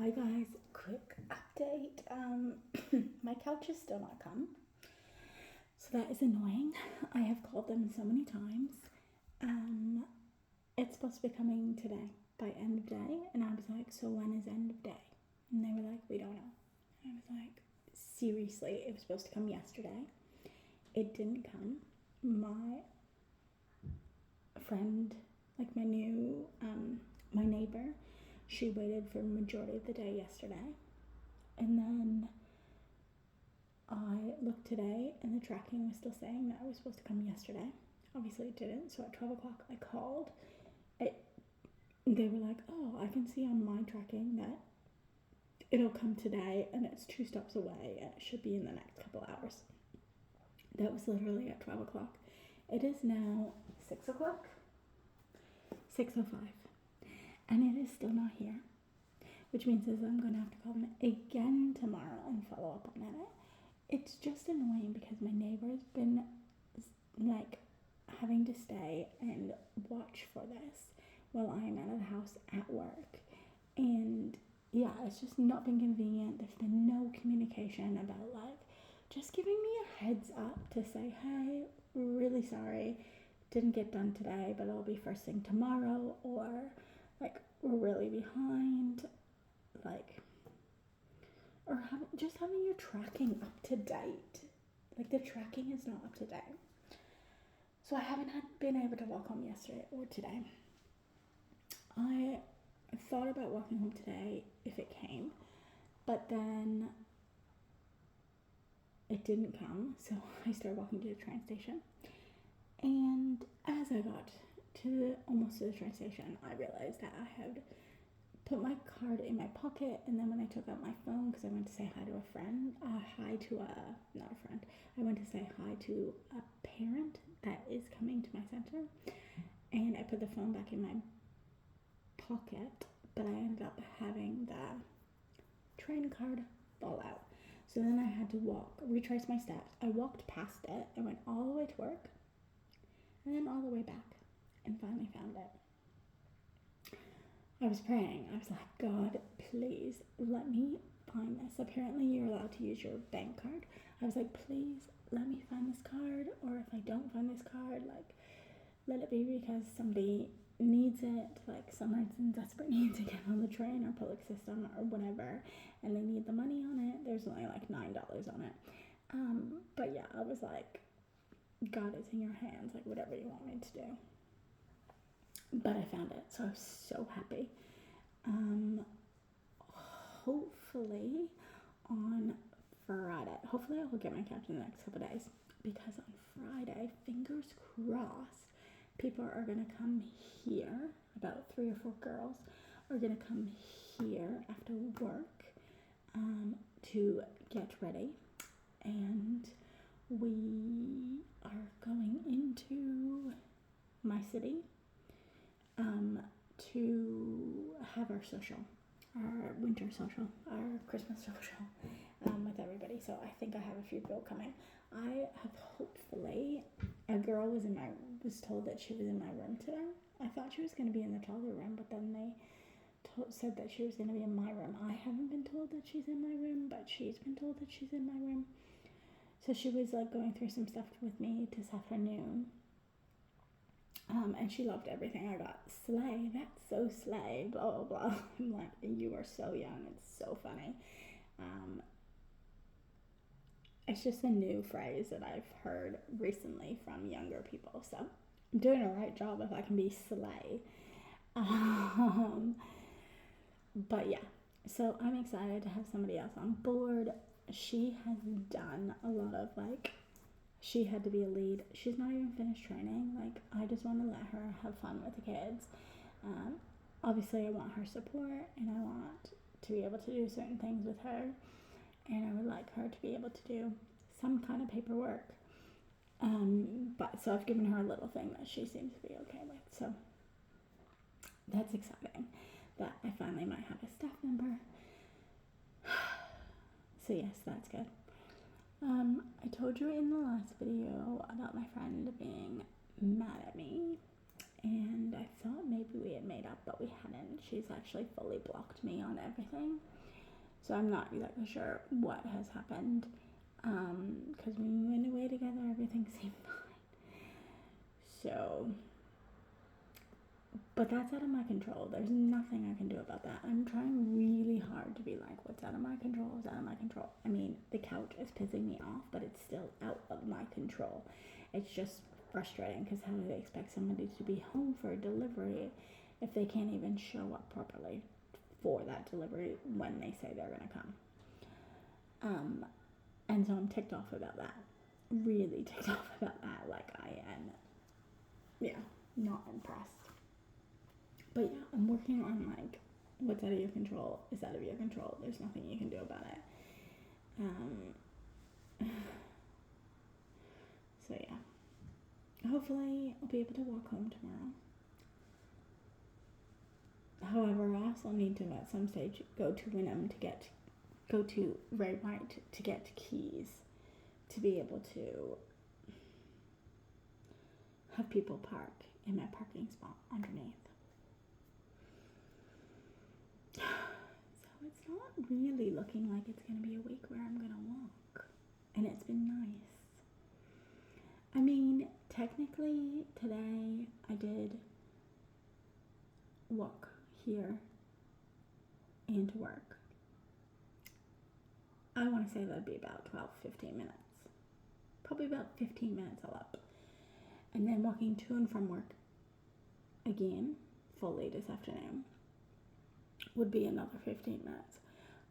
Hi guys, quick update. My couch is still not come, so that is annoying. I have called them so many times. Um, it's supposed to be coming today by end of day, and I was like, so when is end of day? And they were like, we don't know. And I was like, seriously, it was supposed to come yesterday. It didn't come. My friend, like my neighbor, she waited for the majority of the day yesterday, and then I looked today and the tracking was still saying that it was supposed to come yesterday. Obviously it didn't, so at 12 o'clock I called. They were like, oh, I can see on my tracking that it'll come today and it's 2 stops away and it should be in the next couple hours. That was literally at 12 o'clock. It is now 6 o'clock, 6:05, and it is still not here, which means is I'm going to have to call them again tomorrow and follow up on it. It's just annoying because my neighbor's been like having to stay and watch for this while I'm out of the house at work. And yeah, it's just not been convenient. There's been no communication about like just giving me a heads up to say, hey, really sorry, didn't get done today, but it'll be first thing tomorrow, or like we're really behind, like, or just having your tracking up to date. Like the tracking is not up to date. So I haven't been able to walk home yesterday or today. I thought about walking home today if it came, but then it didn't come, so I started walking to the train station. And as I got almost to the train station, I realized that I had put my card in my pocket, and then when I took out my phone, because I went to say hi to a friend, not a friend, I went to say hi to a parent that is coming to my center, and I put the phone back in my pocket, but I ended up having the train card fall out. So then I had to retrace my steps. I walked past it, I went all the way to work, and then all the way back, and finally found it. I was praying. I was like, God, please let me find this. Apparently you're allowed to use your bank card. I was like, please let me find this card, or if I don't find this card, like, let it be because somebody needs it, like someone's in desperate need to get on the train or public system or whatever, and they need the money on it. There's only like $9 on it. But yeah, I was like, God is in your hands, like whatever you want me to do. But I found it, so I was so happy. Hopefully on Friday, hopefully I will get my couch in the next couple of days, because on Friday, fingers crossed, people are going to come here, about 3 or 4 girls are going to come here after work to get ready, and we are going into my city to have our social, our winter social, our Christmas social with everybody. So I think I have a few people coming. I have hopefully, a girl was told that she was in my room today. I thought she was going to be in the taller room, but then they said that she was going to be in my room. I haven't been told that she's in my room, but she's been told that she's in my room. So she was like going through some stuff with me this afternoon. And she loved everything I got. Slay, that's so slay, blah, blah, blah. I'm like, you are so young. It's so funny. It's just a new phrase that I've heard recently from younger people. So I'm doing a right job if I can be slay. But yeah, so I'm excited to have somebody else on board. She has done a lot of she had to be a lead. She's not even finished training. Like, I just want to let her have fun with the kids. Obviously, I want her support, and I want to be able to do certain things with her, and I would like her to be able to do some kind of paperwork. But so I've given her a little thing that she seems to be okay with. So that's exciting that I finally might have a staff member. So yes, that's good. I told you in the last video about my friend being mad at me, and I thought maybe we had made up, but we hadn't. She's actually fully blocked me on everything, so I'm not exactly sure what has happened, because when we went away together, everything seemed fine. So, but that's out of my control. There's nothing I can do about that. I'm trying really hard to be like, what's out of my control is out of my control. I mean, the couch is pissing me off, but it's still out of my control. It's just frustrating, because how do they expect somebody to be home for a delivery if they can't even show up properly for that delivery when they say they're going to come? And so I'm ticked off about that. Really ticked off about that. Like, I am, not impressed. But yeah, I'm working on, like, what's out of your control is out of your control. There's nothing you can do about it. So yeah, hopefully I'll be able to walk home tomorrow. However, I also need to at some stage go to Wynnum go to Ray White to get keys to be able to have people park in my parking spot underneath. So it's not really looking like it's going to be a week where I'm going to walk. And it's been nice. I mean, technically today I did walk here and to work. I want to say that'd be about 12-15 minutes. Probably about 15 minutes all up. And then walking to and from work again, fully this afternoon, would be another 15 minutes.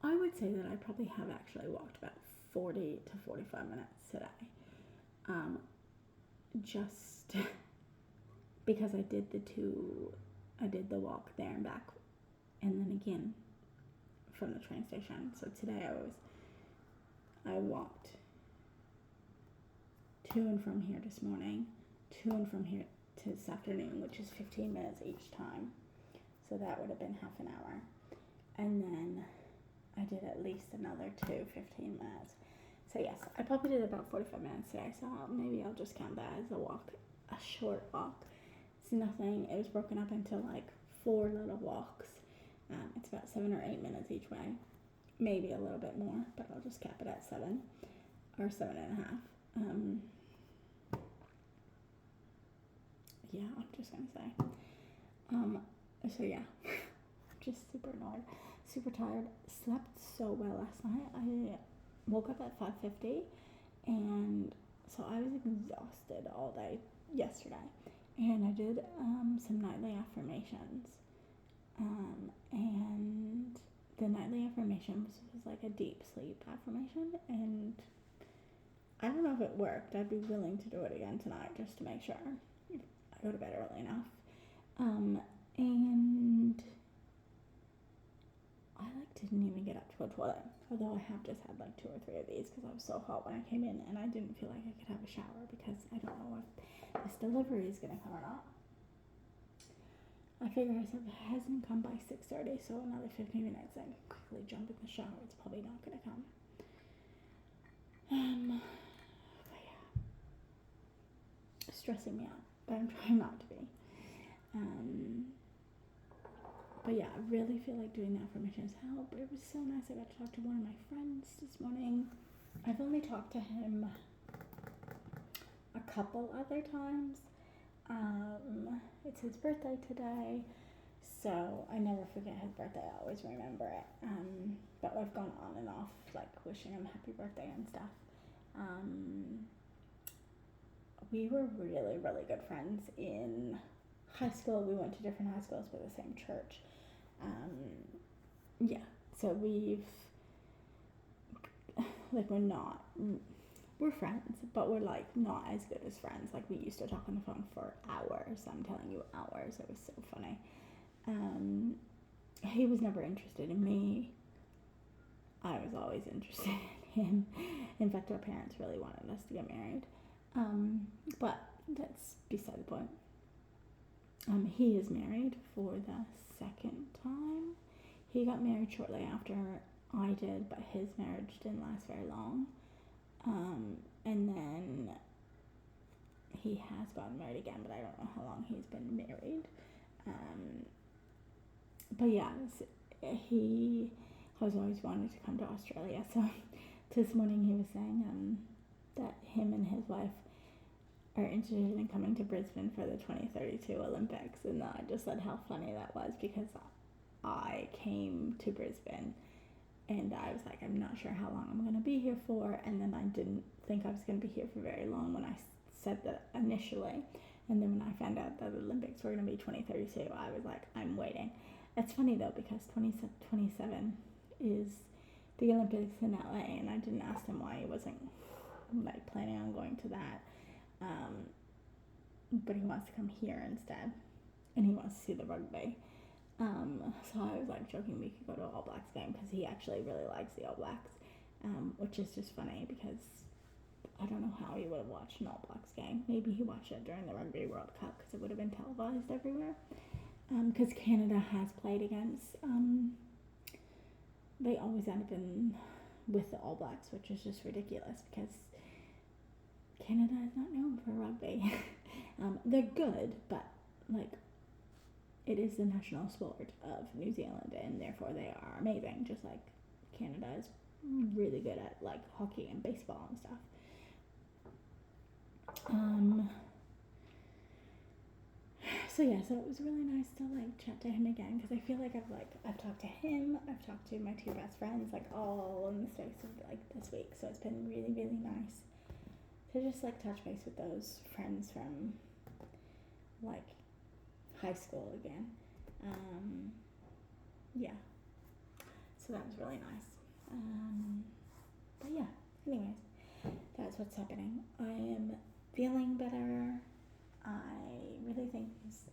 I would say that I probably have actually walked about 40 to 45 minutes today. Just because I did the walk there and back, and then again from the train station. So today I walked to and from here this morning, to and from here to this afternoon, which is 15 minutes each time. So that would have been half an hour. And then I did at least another 15 minutes. So yes, I probably did about 45 minutes today. So maybe I'll just count that as a walk, a short walk. It's nothing. It was broken up into like 4 little walks. It's about 7 or 8 minutes each way. Maybe a little bit more, but I'll just cap it at 7 or 7.5. Yeah, I'm just gonna say. So yeah, just super annoyed, super tired. Slept so well last night. I woke up at 5:50, and so I was exhausted all day yesterday. And I did some nightly affirmations. And the nightly affirmation was like a deep sleep affirmation, and I don't know if it worked. I'd be willing to do it again tonight just to make sure I go to bed early enough. And I didn't even get up to go to the toilet, although I have just had 2 or 3 of these because I was so hot when I came in, and I didn't feel like I could have a shower because I don't know if this delivery is gonna come or not. I figure if it hasn't come by 6:30, so another 15 minutes, I can quickly jump in the shower. It's probably not gonna come. But yeah, stressing me out, but I'm trying not to be. But yeah, I really feel like doing the affirmations help. It was so nice. I got to talk to one of my friends this morning. I've only talked to him a couple other times. It's his birthday today, so I never forget his birthday. I always remember it. But I've gone on and off, wishing him happy birthday and stuff. We were really, really good friends in high school. We went to different high schools but the same church. So we're friends, but we're not as good as friends. We used to talk on the phone for hours. I'm telling you, hours. It was so funny. He was never interested in me. I was always interested in him. In fact, our parents really wanted us to get married. But that's beside the point. He is married for the second time. He got married shortly after I did, but his marriage didn't last very long. And then he has gotten married again, but I don't know how long he's been married. But yeah, he has always wanted to come to Australia. So this morning he was saying that him and his wife are interested in coming to Brisbane for the 2032 Olympics, and I just said how funny that was, because I came to Brisbane and I was like, I'm not sure how long I'm going to be here for, and then I didn't think I was going to be here for very long when I said that initially, and then when I found out that the Olympics were going to be 2032, I was like, I'm waiting. It's funny though, because 2027 is the Olympics in LA, and I didn't ask him why he wasn't like planning on going to that. But he wants to come here instead, and he wants to see the rugby. So I was like joking we could go to an All Blacks game, because he actually really likes the All Blacks, which is just funny because I don't know how he would have watched an All Blacks game. Maybe he watched it during the Rugby World Cup, because it would have been televised everywhere. Because Canada has played against, they always end up with the All Blacks, which is just ridiculous, because Canada is not known for rugby. They're good, but like, it is the national sport of New Zealand, and therefore they are amazing, just like Canada is really good at like hockey and baseball and stuff. So yeah, so it was really nice to like chat to him again, because I feel like I've talked to him, I've talked to my two best friends, like all in the space of like this week. So it's been really, really nice to just like touch base with those friends from like high school again. Yeah, so that was really nice. But yeah, anyways, that's what's happening. I am feeling better. I really think these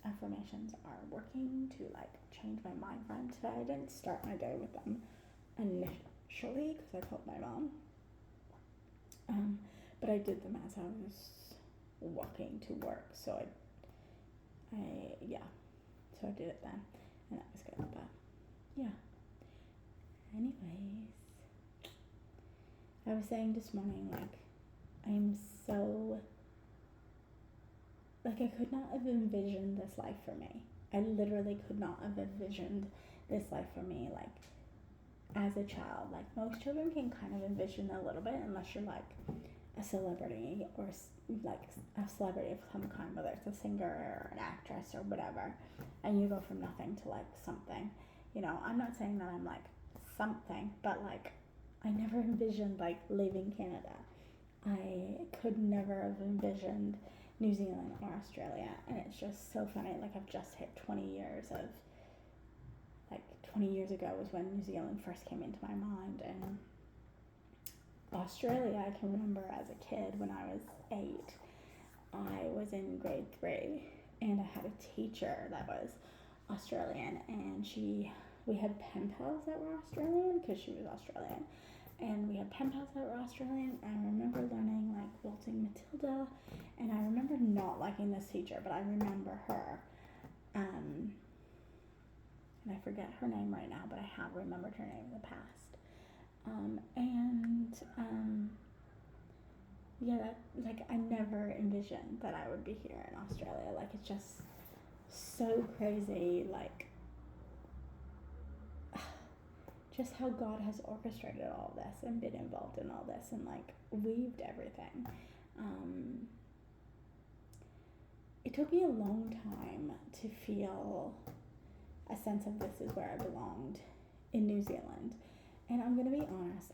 affirmations are working to like change my mind frame today. I didn't start my day with them initially because I told my mom, but I did them as I was walking to work. So I did it then, and that was good. But yeah. Anyways, I was saying this morning, like, I'm so, like, I could not have envisioned this life for me. I literally could not have envisioned this life for me, like, as a child. Like, most children can kind of envision a little bit, unless you're, like, a celebrity, or, like, a celebrity of some kind, whether it's a singer or an actress or whatever, and you go from nothing to, like, something. You know, I'm not saying that I'm, like, something, but, like, I never envisioned, like, leaving Canada. I could never have envisioned New Zealand or Australia, and it's just so funny. Like, I've just hit 20 years of, like, 20 years ago was when New Zealand first came into my mind, and Australia, I can remember as a kid when I was 8, I was in grade 3, and I had a teacher that was Australian, and we had pen pals that were Australian, because she was Australian, and we had pen pals that were Australian. I remember learning like Waltzing Matilda, and I remember not liking this teacher, but I remember her, and I forget her name right now, but I have remembered her name in the past. Yeah, that, like, I never envisioned that I would be here in Australia. Like, it's just so crazy, like, just how God has orchestrated all this and been involved in all this and, like, weaved everything. It took me a long time to feel a sense of this is where I belonged in New Zealand. And I'm going to be honest,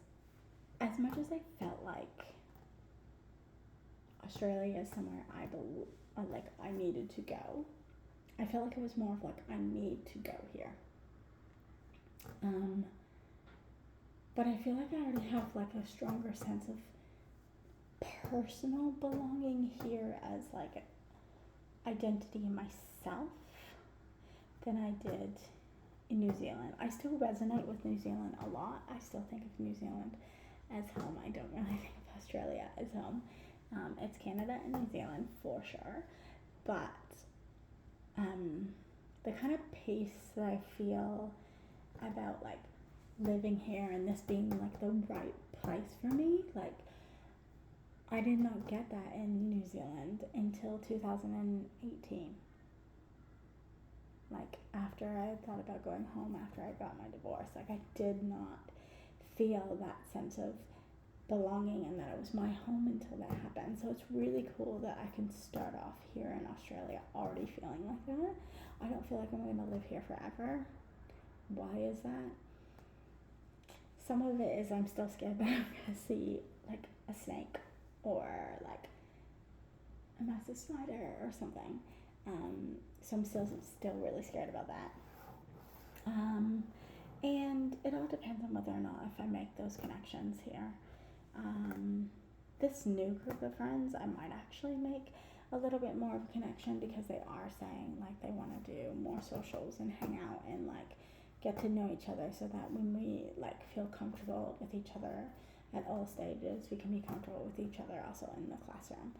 as much as I felt like Australia is somewhere I needed to go, I felt like it was more of like, I need to go here. But I feel like I already have like a stronger sense of personal belonging here as like identity in myself than I did in New Zealand. I still resonate with New Zealand a lot. I still think of New Zealand as home. I don't really think of Australia as home. It's Canada and New Zealand for sure, but the kind of peace that I feel about like living here and this being like the right place for me, like I did not get that in New Zealand until 2018. Like after I thought about going home after I got my divorce, like I did not feel that sense of belonging and that it was my home until that happened. So it's really cool that I can start off here in Australia already feeling like that. I don't feel like I'm going to live here forever. Why is that? Some of it is I'm still scared that I'm going to see like a snake or like a massive spider or something. So I'm still really scared about that. And it all depends on whether or not if I make those connections here. This new group of friends, I might actually make a little bit more of a connection because they are saying like they want to do more socials and hang out and like get to know each other so that when we like feel comfortable with each other at all stages, we can be comfortable with each other also in the classroom.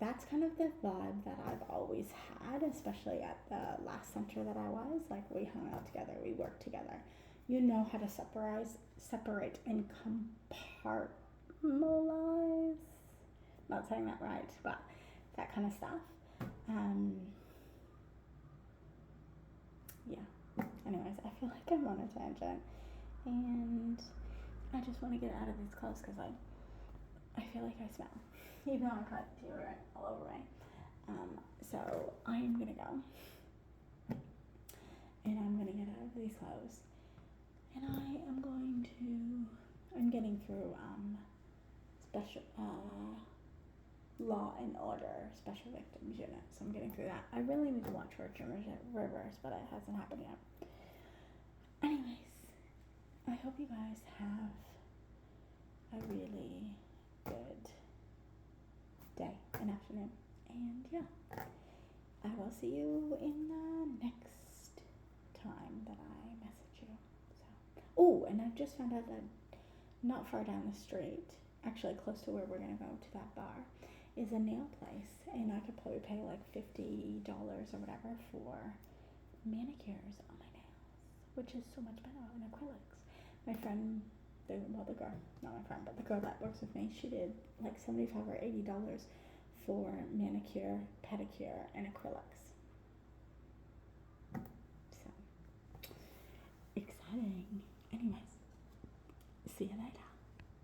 That's kind of the vibe that I've always had, especially at the last center that I was. Like we hung out together, we worked together. You know how to separate and compartmentalize. Not saying that right, but that kind of stuff. Yeah. Anyways, I feel like I'm on a tangent, and I just want to get out of these clothes because I feel like I smell, even though I put deodorant all over me. So I am gonna go, and I'm gonna get out of these clothes, and I'm getting through special Law and Order Special Victims Unit, so I'm getting through that. I really need to watch Virgin Rivers, but it hasn't happened yet. Anyways, I hope you guys have a really good day and afternoon. And yeah, I will see you in the next time that I message you. So, oh, and I've just found out that not far down the street, actually close to where we're gonna go to that bar, is a nail place, and I could probably pay like $50 or whatever for manicures on my nails, which is so much better than acrylics. My friend, the girl, not my friend, but the girl that works with me, she did like $75 or $80 for manicure, pedicure, and acrylics. So exciting. Anyways, see you later.